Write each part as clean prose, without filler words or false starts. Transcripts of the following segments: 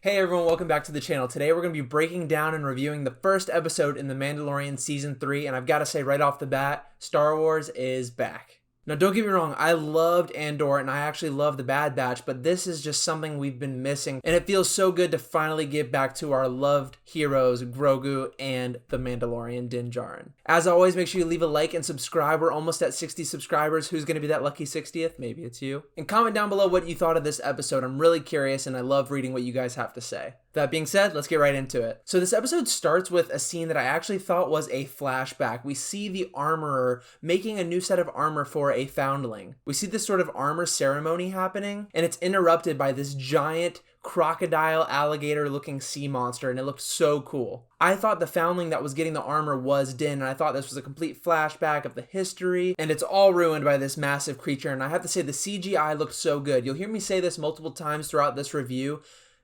Hey everyone, welcome back to the channel. Today we're going to be breaking down and reviewing the first episode in The Mandalorian Season 3, and I've got to say right off the bat, Star Wars is back. Now don't get me wrong, I loved Andor and I actually love The Bad Batch, but this is just something we've been missing, and it feels so good to finally get back to our loved heroes, Grogu and The Mandalorian, Din Djarin. As always, make sure you leave a like and subscribe. We're almost at 60 subscribers. Who's going to be that lucky 60th? Maybe it's you. And comment down below what you thought of this episode. I'm really curious and I love reading what you guys have to say. That being said, let's get right into it. So this episode starts with a scene that I actually thought was a flashback. We see the armorer making a new set of armor for a foundling. We see this sort of armor ceremony happening, and it's interrupted by this giant crocodile alligator looking sea monster, and it looked so cool. I thought the foundling that was getting the armor was Din, and I thought this was a complete flashback of the history, and it's all ruined by this massive creature. And I have to say, the CGI looked so good. You'll hear me say this multiple times throughout this review.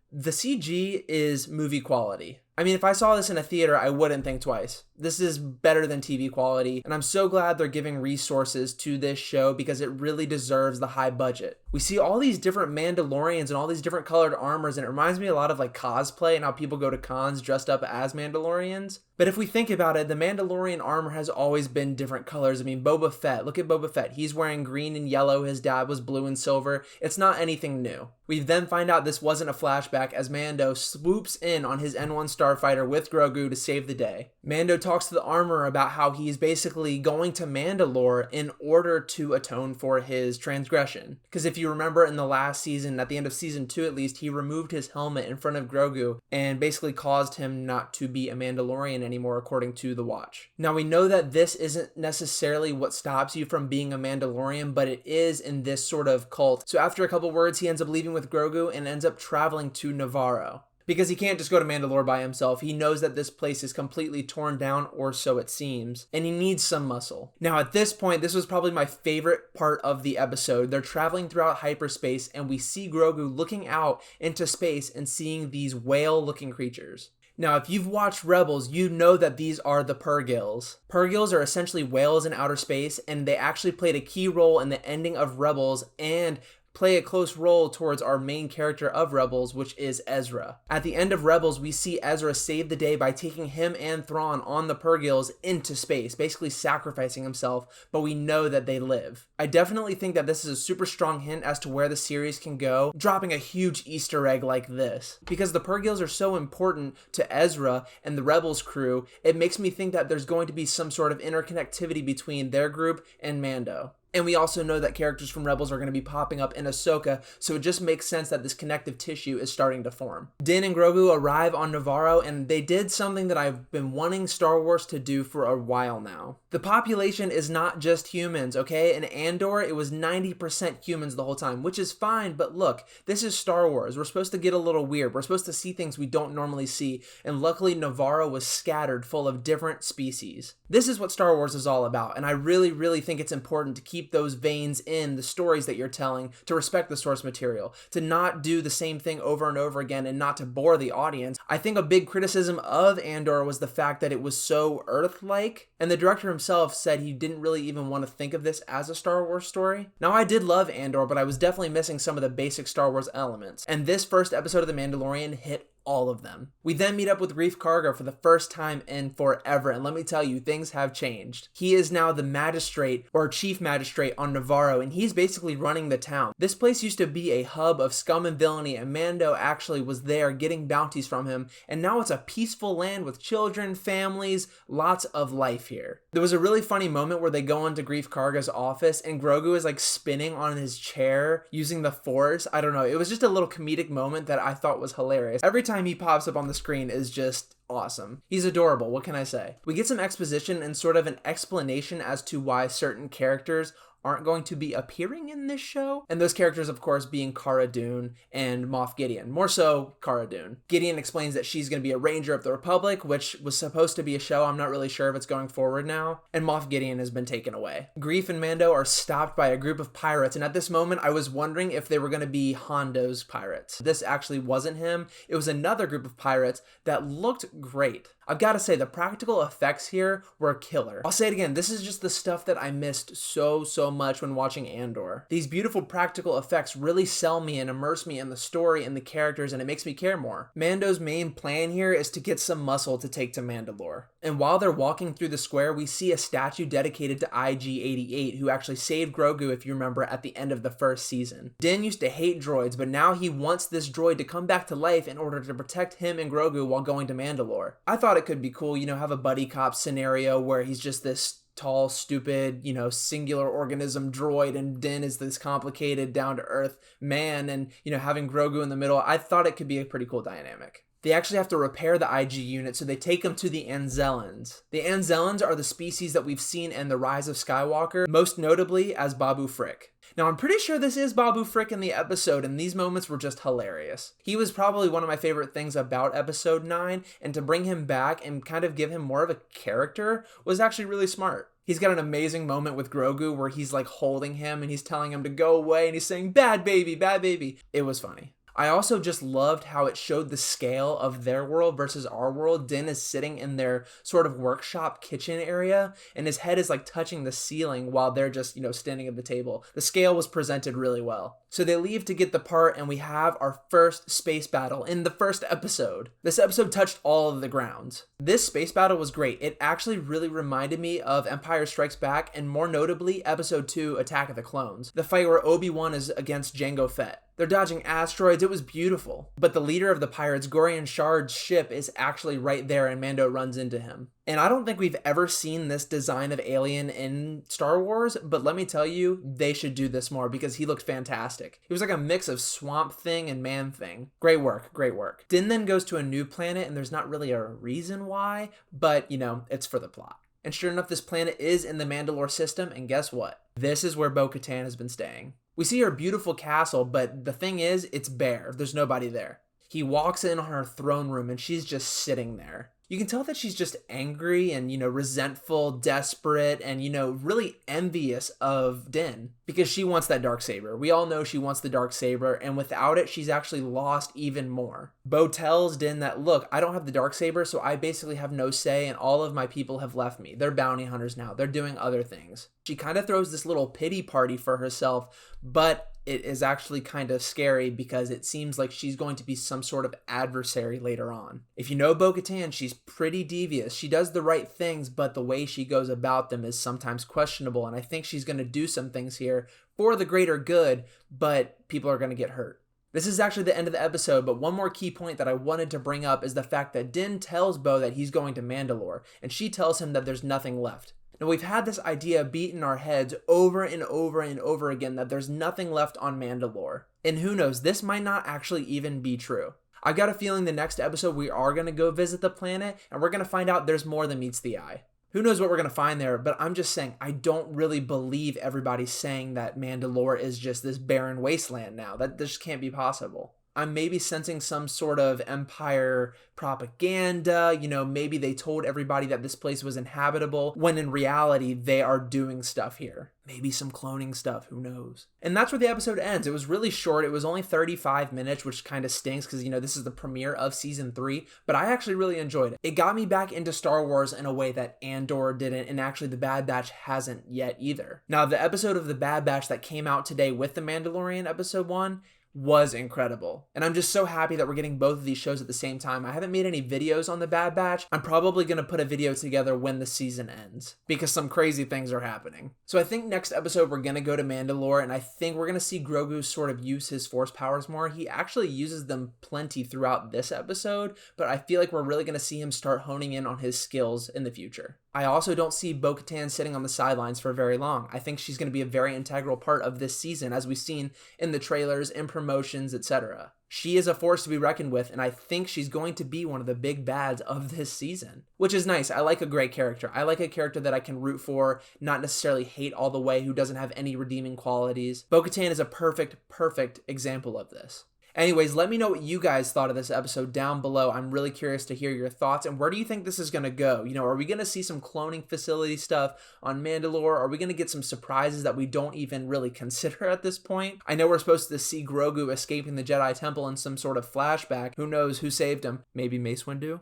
The CG is movie quality. I mean, if I saw this in a theater, I wouldn't think twice. This is better than TV quality, and I'm so glad they're giving resources to this show because it really deserves the high budget. We see all these different Mandalorians and all these different colored armors, and it reminds me a lot of like cosplay and how people go to cons dressed up as Mandalorians. But if we think about it, the Mandalorian armor has always been different colors. I mean, Boba Fett, look at Boba Fett. He's wearing green and yellow. His dad was blue and silver. It's not anything new. We then find out this wasn't a flashback as Mando swoops in on his N1 starfighter with Grogu to save the day. Mando talks to the armorer about how he's basically going to Mandalore in order to atone for his transgression. Because if you remember in the last season, at the end of season 2 at least, he removed his helmet in front of Grogu and basically caused him not to be a Mandalorian anymore, according to the Watch. Now we know that this isn't necessarily what stops you from being a Mandalorian, but it is in this sort of cult. So after a couple words, he ends up leaving with Grogu and ends up traveling to Navarro. Because he can't just go to Mandalore by himself. He knows that this place is completely torn down, or so it seems, and he needs some muscle. Now at this point, this was probably my favorite part of the episode. They're traveling throughout hyperspace, and we see Grogu looking out into space and seeing these whale-looking creatures. Now, if you've watched Rebels, you know that these are the Purrgils. Purrgils are essentially whales in outer space, and they actually played a key role in the ending of Rebels and play a close role towards our main character of Rebels, which is Ezra. At the end of Rebels, we see Ezra save the day by taking him and Thrawn on the Purrgils into space, basically sacrificing himself, but we know that they live. I definitely think that this is a super strong hint as to where the series can go, dropping a huge Easter egg like this. Because the Purrgils are so important to Ezra and the Rebels crew, it makes me think that there's going to be some sort of interconnectivity between their group and Mando. And we also know that characters from Rebels are going to be popping up in Ahsoka, so it just makes sense that this connective tissue is starting to form. Din and Grogu arrive on Navarro, and they did something that I've been wanting Star Wars to do for a while now. The population is not just humans, okay? In Andor, it was 90% humans the whole time, which is fine, but look, this is Star Wars. We're supposed to get a little weird. We're supposed to see things we don't normally see, and luckily Navarro was scattered full of different species. This is what Star Wars is all about, and I really think it's important to keep those veins in the stories that you're telling, to respect the source material, to not do the same thing over and over again and not to bore the audience. I think a big criticism of Andor was the fact that it was so Earth-like, and the director himself said he didn't really even want to think of this as a Star Wars story. Now, I did love Andor, but I was definitely missing some of the basic Star Wars elements, and this first episode of The Mandalorian hit all of them. We then meet up with Greef Karga for the first time in forever, and let me tell you, things have changed. He is now the magistrate, or chief magistrate, on Navarro, and he's basically running the town. This place used to be a hub of scum and villainy, and Mando actually was there getting bounties from him, and now it's a peaceful land with children, families, lots of life here. There was a really funny moment where they go into Greef Karga's office, and Grogu is like spinning on his chair using the Force. I don't know, it was just a little comedic moment that I thought was hilarious. Every time he pops up on the screen is just awesome. He's adorable, what can I say? We get some exposition and sort of an explanation as to why certain characters aren't going to be appearing in this show. And those characters, of course, being Cara Dune and Moff Gideon. More so, Cara Dune. Gideon explains that she's going to be a Ranger of the Republic, which was supposed to be a show. I'm not really sure if it's going forward now. And Moff Gideon has been taken away. Greef and Mando are stopped by a group of pirates. And at this moment, I was wondering if they were going to be Hondo's pirates. This actually wasn't him. It was another group of pirates that looked great. I've got to say, the practical effects here were killer. I'll say it again, this is just the stuff that I missed so much when watching Andor. These beautiful practical effects really sell me and immerse me in the story and the characters, and it makes me care more. Mando's main plan here is to get some muscle to take to Mandalore. And while they're walking through the square, we see a statue dedicated to IG-88, who actually saved Grogu, if you remember, at the end of the first season. Din used to hate droids, but now he wants this droid to come back to life in order to protect him and Grogu while going to Mandalore. I thought it could be cool, have a buddy cop scenario where he's just this tall, stupid, singular organism droid, and Din is this complicated, down-to-earth man, and, having Grogu in the middle. I thought it could be a pretty cool dynamic. They actually have to repair the IG unit, so they take them to the Anzellans. The Anzellans are the species that we've seen in The Rise of Skywalker, most notably as Babu Frick. Now, I'm pretty sure this is Babu Frick in the episode, and these moments were just hilarious. He was probably one of my favorite things about episode 9, and to bring him back and kind of give him more of a character was actually really smart. He's got an amazing moment with Grogu where he's like holding him and he's telling him to go away and he's saying, "Bad baby, bad baby." It was funny. I also just loved how it showed the scale of their world versus our world. Din is sitting in their sort of workshop kitchen area, and his head is like touching the ceiling while they're just, standing at the table. The scale was presented really well. So they leave to get the part, and we have our first space battle in the first episode. This episode touched all of the grounds. This space battle was great. It actually really reminded me of Empire Strikes Back, and more notably, episode 2, Attack of the Clones. The fight where Obi-Wan is against Jango Fett. They're dodging asteroids. It was beautiful. But the leader of the pirates, Gorian Shard's ship, is actually right there, and Mando runs into him. And I don't think we've ever seen this design of alien in Star Wars, but let me tell you, they should do this more because he looked fantastic. He was like a mix of Swamp Thing and Man Thing. Great work, great work. Din then goes to a new planet, and there's not really a reason why, but, it's for the plot. And sure enough, this planet is in the Mandalore system, and guess what? This is where Bo-Katan has been staying. We see her beautiful castle, but the thing is, it's bare. There's nobody there. He walks in on her throne room, and she's just sitting there. You can tell that she's just angry and, resentful, desperate, and, really envious of Din because she wants that Darksaber. We all know she wants the Darksaber, and without it, she's actually lost even more. Bo tells Din that, look, I don't have the Darksaber, so I basically have no say, and all of my people have left me. They're bounty hunters now. They're doing other things. She kind of throws this little pity party for herself, but it is actually kind of scary because it seems like she's going to be some sort of adversary later on. If you know Bo-Katan, she's pretty devious. She does the right things, but the way she goes about them is sometimes questionable, and I think she's going to do some things here for the greater good, but people are going to get hurt. This is actually the end of the episode, but one more key point that I wanted to bring up is the fact that Din tells Bo that he's going to Mandalore, and she tells him that there's nothing left. Now, we've had this idea beat in our heads over and over and over again that there's nothing left on Mandalore. And who knows, this might not actually even be true. I've got a feeling the next episode we are going to go visit the planet, and we're going to find out there's more than meets the eye. Who knows what we're going to find there, but I'm just saying, I don't really believe everybody's saying that Mandalore is just this barren wasteland now. That just can't be possible. I'm maybe sensing some sort of Empire propaganda, maybe they told everybody that this place was inhabitable, when in reality, they are doing stuff here. Maybe some cloning stuff, who knows? And that's where the episode ends. It was really short. It was only 35 minutes, which kind of stinks because, this is the premiere of season 3, but I actually really enjoyed it. It got me back into Star Wars in a way that Andor didn't, and actually the Bad Batch hasn't yet either. Now, the episode of the Bad Batch that came out today with The Mandalorian episode 1 was incredible. And I'm just so happy that we're getting both of these shows at the same time. I haven't made any videos on the Bad Batch. I'm probably going to put a video together when the season ends because some crazy things are happening. So I think next episode we're going to go to Mandalore, and I think we're going to see Grogu sort of use his force powers more. He actually uses them plenty throughout this episode, but I feel like we're really going to see him start honing in on his skills in the future. I also don't see Bo-Katan sitting on the sidelines for very long. I think she's going to be a very integral part of this season, as we've seen in the trailers, in promotions, etc. She is a force to be reckoned with, and I think she's going to be one of the big bads of this season, which is nice. I like a great character. I like a character that I can root for, not necessarily hate all the way, who doesn't have any redeeming qualities. Bo-Katan is a perfect example of this. Anyways, let me know what you guys thought of this episode down below. I'm really curious to hear your thoughts, and where do you think this is going to go? Are we going to see some cloning facility stuff on Mandalore? Are we going to get some surprises that we don't even really consider at this point? I know we're supposed to see Grogu escaping the Jedi Temple in some sort of flashback. Who knows who saved him? Maybe Mace Windu?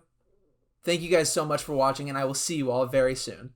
Thank you guys so much for watching, and I will see you all very soon.